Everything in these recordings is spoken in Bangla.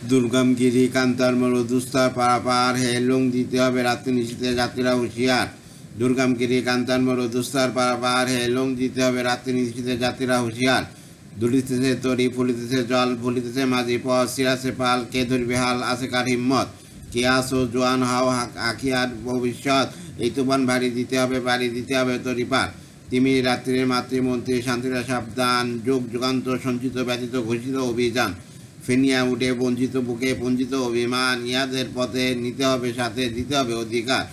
দুর্গমগিরি কান্তার মরু দুস্তার পারাপার হেলুং দিতে হবে রাত্রি নিশীতে যাত্রীরা হুঁশিয়ার। দুর্গমগিরি কান্তার মরু দুস্তার পারাপার হেলুং দিতে হবে রাত্রি নিশীতে যাত্রীরা হুঁশিয়ার। দুলিতেছে তরি ফুলিতেছে জল ফুলিতেছে মাঝি পথ সিরাছে পাল কে ধরবে হাল আছে কার হিম্মত। কে আসো জোয়ান হাও আখিয়ার ভবিষ্যৎ এই তুফান ভারী দিতে হবে বাড়ি দিতে হবে তরি পার। তিমি রাত্রির মাতৃমন্ত্রী শান্তিরা সাবধান যুগ যুগান্ত সঞ্চিত ব্যতীত ঘোষিত অভিযান। ফেনিয়া উঠে বঞ্চিত বুকে বঞ্চিত অভিমান ইয়াদের পথে নিতে হবে সাথে দিতে হবে অধিকার।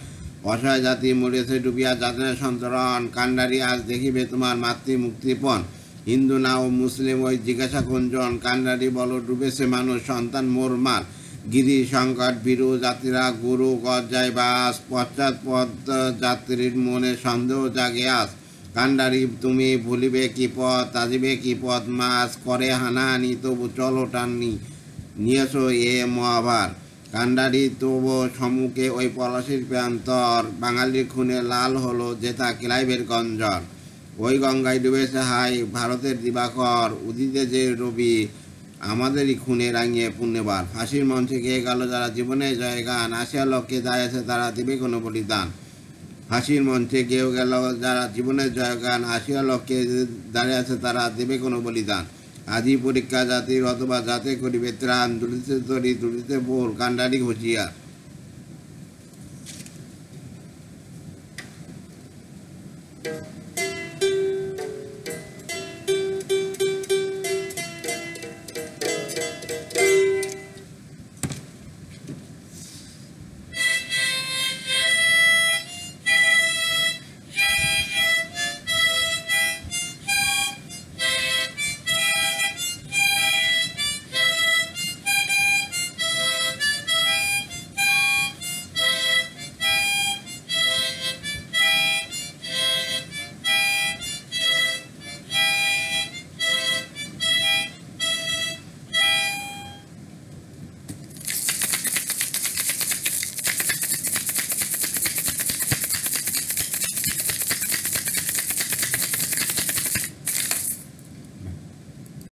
অসহায় জাতি মরেছে ডুবিয়া যাতনায় সন্তরণ কান্ডারি আজ দেখিবে তোমার মাতৃ মুক্তিপণ। হিন্দু না ও মুসলিম ওই জিজ্ঞাসা কুঞ্জন কান্ডারি বলো ডুবেছে মানুষ সন্তান মোর মার। গিরি সংকট বীরু যাত্রীরা গুরু গজ্জায় বাস পশ্চাৎ পদ যাত্রীর মনে সন্দেহ জাগে আস। কান্ডারি তুমি ভুলিবে কি পথ তাজিবে কি পথ মাছ করে হানাহানি তবু চলো টাননি নিয়েছো এ মহাভার। কান্ডারি তবু সম্মুখে ওই পলাশির প্রান্তর বাঙালির খুনে লাল হলো যেথা ক্লাইভের গঞ্জর। ওই গঙ্গায় ডুবেছে হাই ভারতের দিবাকর উদিতে যে রবি আমাদেরই খুনে রাঙিয়ে পুণ্যবার। ফাঁসির মঞ্চে গিয়ে গেল যারা জীবনে জয়গান আসিয়া লক্ষ্যে দাঁড়িয়েছে তারা দিবে কোনো বলিদান। ফাঁসির মঞ্চে গেও গেল যারা জীবনের জয়গান আসিয়া লক্ষ্যে দাঁড়িয়ে আছে তারা দেবে কোনো বলিদান। আদি পরীক্ষা জাতির অথবা যাতে করিবে ত্রাণ দুলিতে তরি দুলিতে বোর কান্ডারি হুঁশিয়ার।